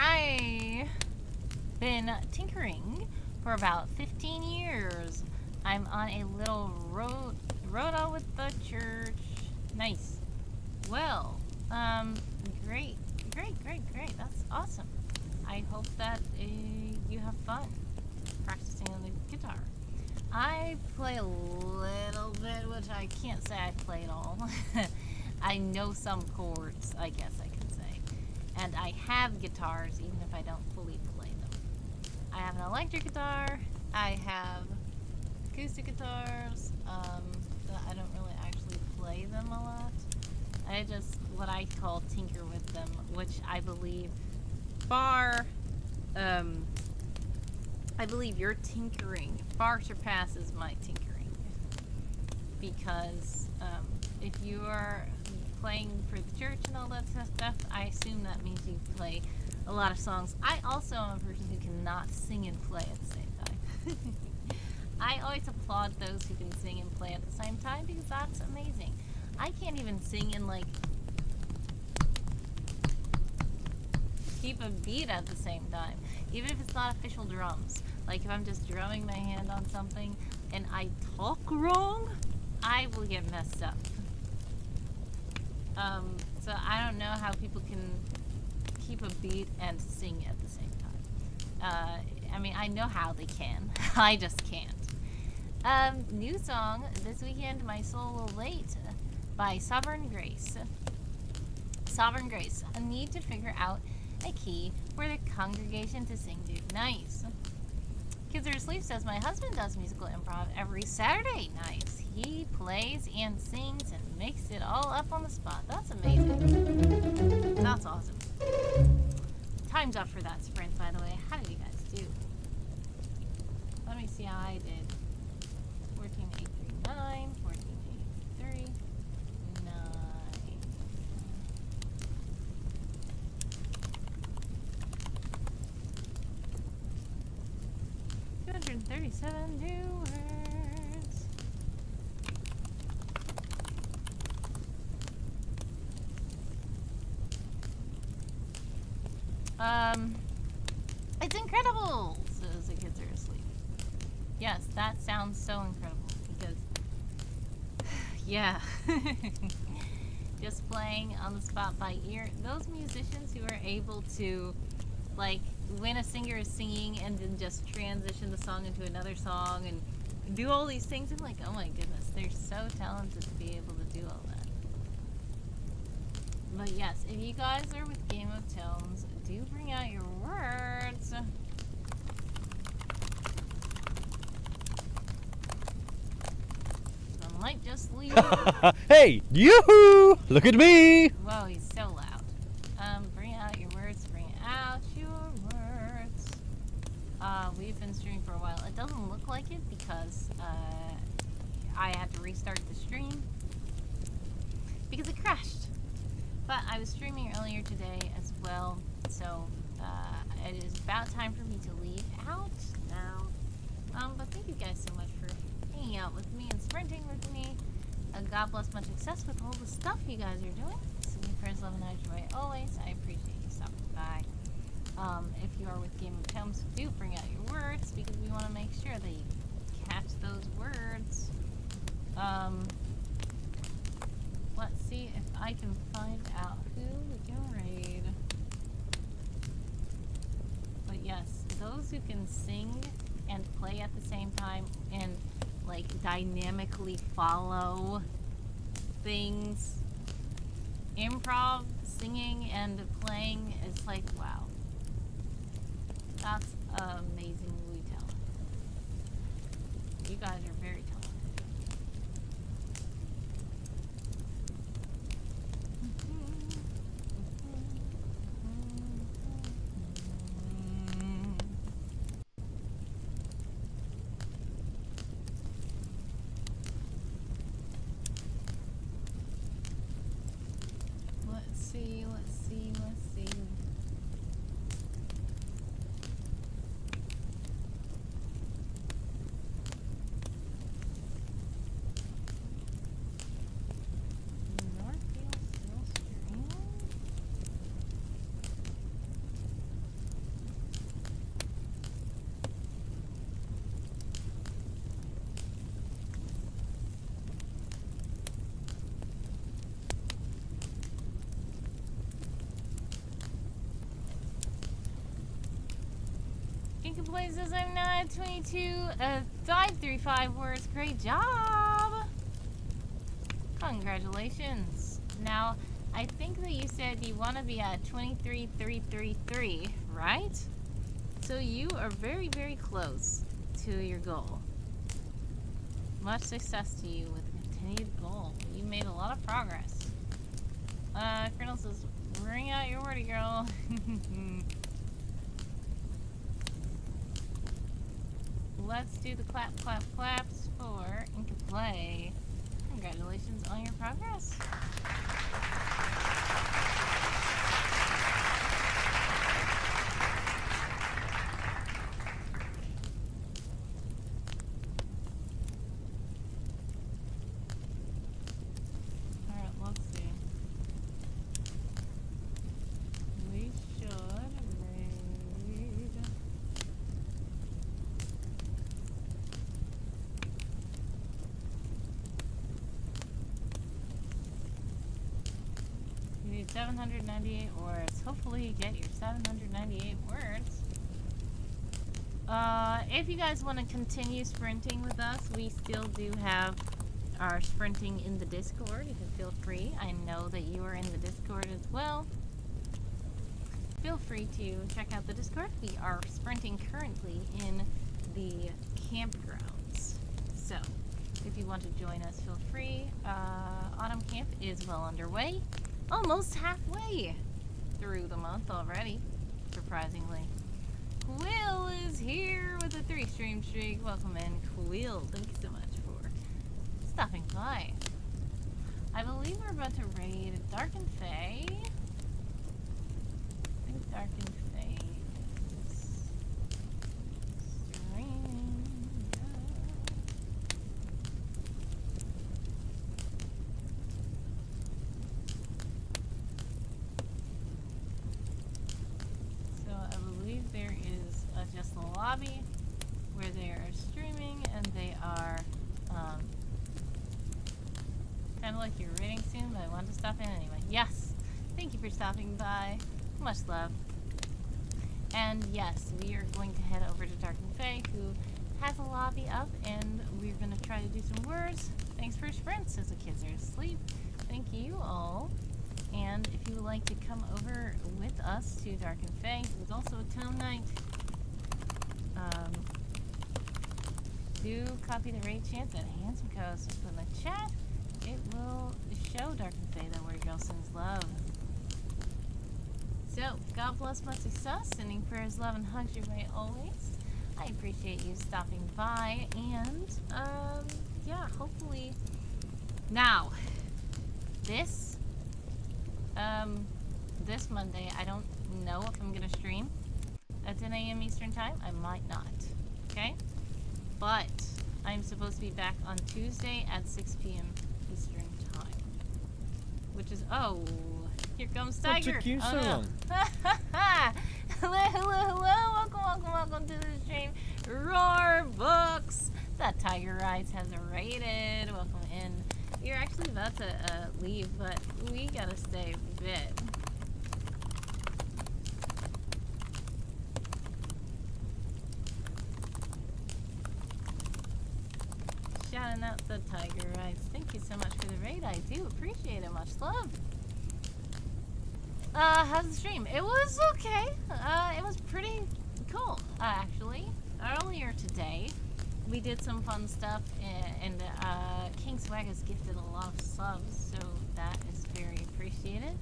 I've been tinkering for about 15 years. I'm on a little rota with the church. Nice. Well, great. That's awesome. I hope that you have fun practicing on the guitar. I play a little bit, which I can't say I play at all. I know some chords, I guess I can say. And I have guitars, even if I don't fully play them. I have an electric guitar. I have acoustic guitars. I don't really actually play them a lot. I just, what I call tinker with them, which I believe I believe your tinkering far surpasses my tinkering. Because if you are playing for the church and all that stuff, I assume that means you play a lot of songs. I also am a person who cannot sing and play at the same time. I always applaud those who can sing and play at the same time because that's amazing. I can't even sing and like keep a beat at the same time, even if it's not official drums. Like if I'm just drumming my hand on something and I talk wrong, I will get messed up. So I don't know how people can keep a beat and sing at the same time. I mean, I know how they can. I just can't. New song this weekend, My Soul Will Wait by Sovereign Grace. Sovereign Grace. I need to figure out a key for the congregation to sing to. Nice. Kids Are Asleep says, my husband does musical improv every Saturday. Nice. He plays and sings and makes it all up on the spot. That's amazing. That's awesome. Time's up for that sprint, by the way. How did you guys do? Let me see how I did. 14,839, 14,839. 237 new words. It's incredible, says the kids are asleep. Yes, that sounds so incredible because, yeah, just playing on the spot by ear. Those musicians who are able to, like, when a singer is singing and then just transition the song into another song and do all these things, I'm like, oh my goodness, they're so talented to be able to do all that. But yes, if you guys are with Game of Tones, do bring out your words. I might just leave. Hey, yoo-hoo! Look at me! Whoa, he's so loud. Bring out your words, bring out your words. We've been streaming for a while. It doesn't look like it because I had to restart the stream because it crashed. But I was streaming earlier today as well, so it is about time for me to leave out now. But thank you guys so much for hanging out with me and sprinting with me. God bless, much success with all the stuff you guys are doing. Sending prayers, love, and joy always. I appreciate you stopping by. If you are with Game of Tones, do bring out your words because we want to make sure that you catch those words. Let's see if I can find out who we can raid. But yes, those who can sing and play at the same time and like dynamically follow things. Improv, singing, and playing is like, wow. That's amazingly talented. You guys are very talented. Let's see. Northfield still streaming? Incompletes says I'm not at 22, 535 words. Great job! Congratulations. Now, I think that you said you want to be at 23,333, right? So you are very, very close to your goal. Much success to you with the continued goal. You made a lot of progress. Colonel says, bring out your wordy girl. Let's do the clap, clap, claps for Incoplay. Congratulations on your progress. 798 words. Hopefully you get your 798 words. If you guys want to continue sprinting with us, we still do have our sprinting in the Discord. You can feel free. I know that you are in the Discord as well. Feel free to check out the Discord. We are sprinting currently in the campgrounds. So, if you want to join us, feel free. Autumn camp is well underway. Almost halfway through the month already, surprisingly. Quill is here with a 3-stream streak. Welcome in, Quill. Thank you so much for stopping by. I believe we're about to raid Dark and Fae. I think Dark and Fae is streaming. So I believe there is just a lobby where they are streaming, and they are kind of like you're raiding soon, but I wanted to stop in anyway. Yes, thank you for stopping by. Much love. And yes, we are going to head over to Dark and Fae, who has a lobby up, and we're going to try to do some words. Thanks for sprints as the kids are asleep. Thank you all. And if you would like to come over with us to Dark and Fae, there's also a tome night. Do copy the raid chants at Handsome Coast. Just put in the chat. It will show Dark and Fae that where girl sends love. So, God bless, much success. Sending prayers, love, and hugs your way always. I appreciate you stopping by, and yeah, hopefully. Now, this Monday, I don't know if I'm gonna stream at 10 a.m. Eastern time. I might not. Okay, but I'm supposed to be back on Tuesday at 6 p.m. Eastern time, which is here comes Tiger. What took you so long? Hello. Welcome to the stream. Roar Books. That Tiger Rides has raided. Welcome in. You're actually about to leave, but we gotta stay a bit. Shouting out the Tiger Rides. Thank you so much for the raid. I do appreciate it. Much love. How's the stream? It was okay. It was pretty cool, actually. Earlier today, we did some fun stuff, and King Swag has gifted a lot of subs, so that is very appreciated.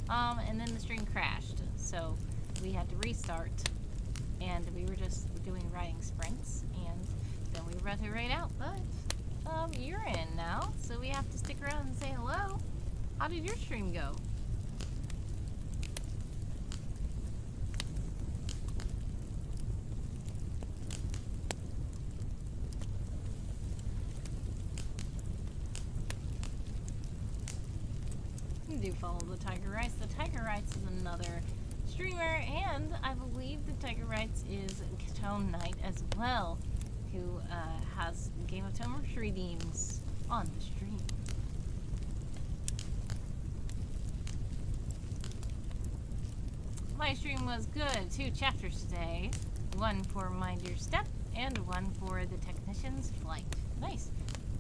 And then the stream crashed, so we had to restart, and we were just doing riding sprints, and then we were about to raid out, but you're in now, so we have to stick around and say hello. How did your stream go? Do follow the Tiger Rights. The Tiger Rights is another streamer, and I believe the Tiger Rights is Tome Knight as well, who has Game of Tome redeems on the stream. My stream was good. 2 chapters today. One for Mind Your Step, and one for the Technician's Flight. Nice.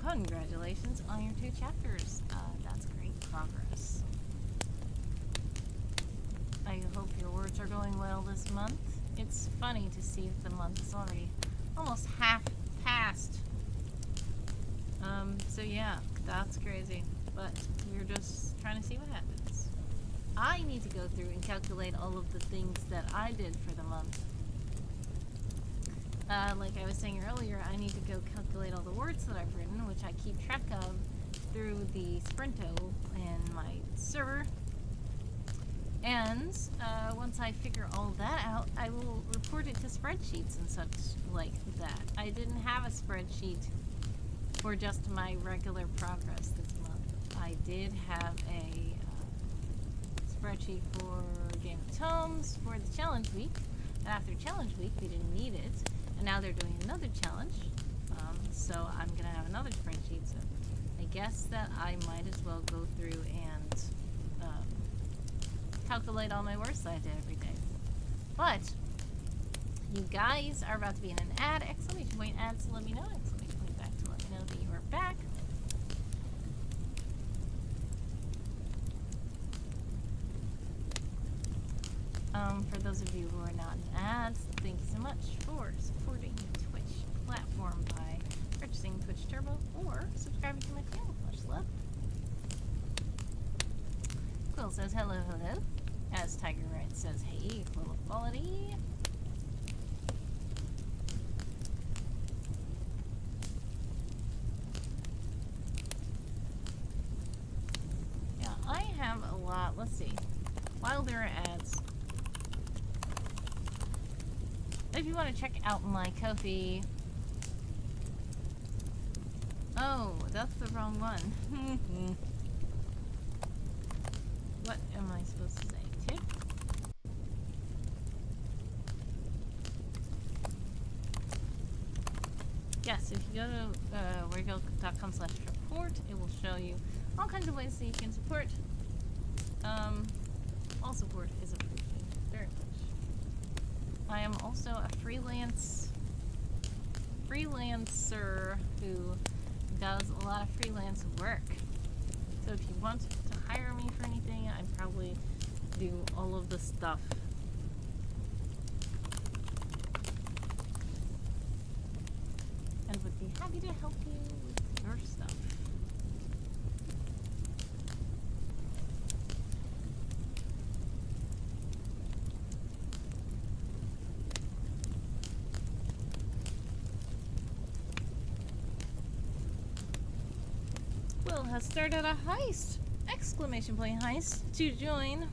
Congratulations on your 2 chapters. That's great progress. I hope your words are going well this month. It's funny to see the month is already almost half past. So yeah, that's crazy. But we're just trying to see what happens. I need to go through and calculate all of the things that I did for the month. Like I was saying earlier, I need to go calculate all the words that I've written, which I keep track of through the Sprinto in my server. And once I figure all that out, I will report it to spreadsheets and such like that. I didn't have a spreadsheet for just my regular progress this month. I did have a spreadsheet for Game of Tomes for the challenge week. And after challenge week, we didn't need it. And now they're doing another challenge. So I'm going to have another spreadsheet. So I guess that I might as well go through and calculate all my worst I did every day. But you guys are about to be in an ad. Exclamation point ads to let me know. Exclamation point back to let me know that you are back. For those of you who are not in ads, thank you so much for supporting the Twitch platform by purchasing Twitch Turbo or subscribing to my channel. Much love. Quill says hello, hello. As Tiger Right says, hey, Quill Quality. Yeah, I have a lot. Let's see. While there are ads, if you want to check out my Ko-fi. Oh, that's the wrong one. What am I supposed to say? Tip? Yes, if you go to wheregogo.com/support, it will show you all kinds of ways that you can support. All support is appreciated very much. I am also a freelancer who does a lot of freelance work. So if you want to hire me for anything, I'd probably do all of the stuff. And would be happy to help you with your stuff. Will has started a heist! Exclamation point heist to join.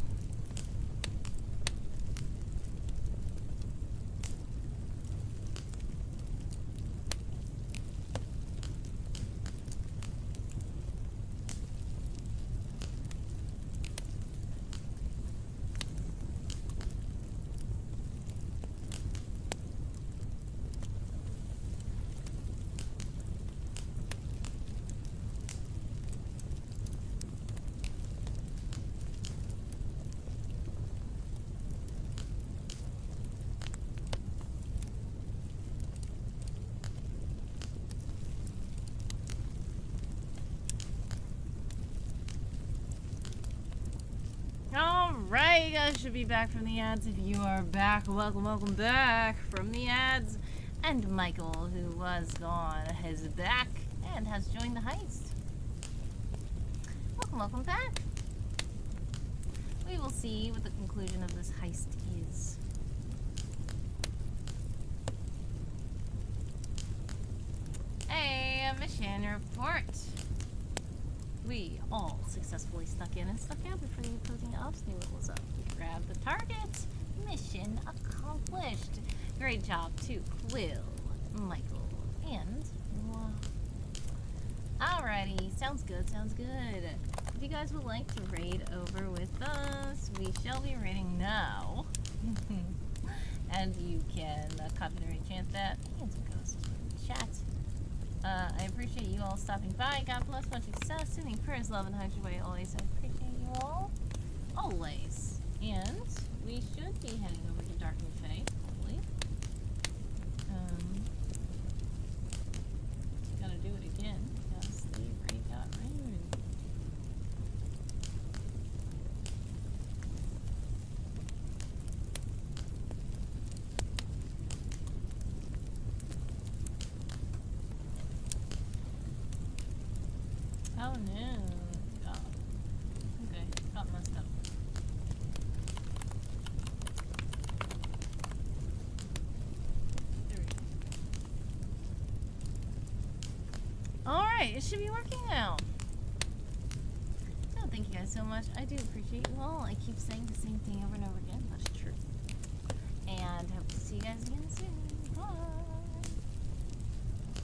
Alright, you guys should be back from the ads. If you are back, welcome back from the ads. And Michael, who was gone, is back and has joined the heist. Welcome back. We will see what the conclusion of this heist is. Hey, mission report. We all successfully snuck in and snuck out before the opposing ops knew what was up. We grabbed the target. Mission accomplished. Great job to Quill, Michael, and wow. Alrighty, sounds good. If you guys would like to raid over with us, we shall be raiding now. And you can copy the raid chant that and some ghosts in the chat. I appreciate you all stopping by. God bless, much success, sending prayers, love, and hugs your way always. I appreciate you all. Always. And we should be heading over to Dark Buffet, hopefully. Gotta do it again because the raid got raided. Oh no. Oh. Okay, got messed up. There we go. Alright, it should be working now. So thank you guys so much. I do appreciate you all. I keep saying the same thing over and over again, but it's true. And hope to see you guys again soon. Bye.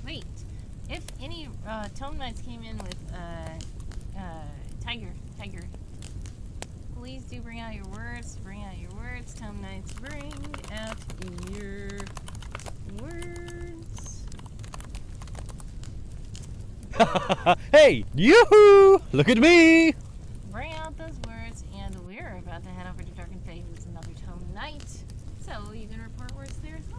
Wait. If any Tome Knights came in with Tiger, please do bring out your words. Tome Knights, bring out your words. Hey, yoo-hoo! Look at me! Bring out those words, and we're about to head over to night. So you can report where it's clear as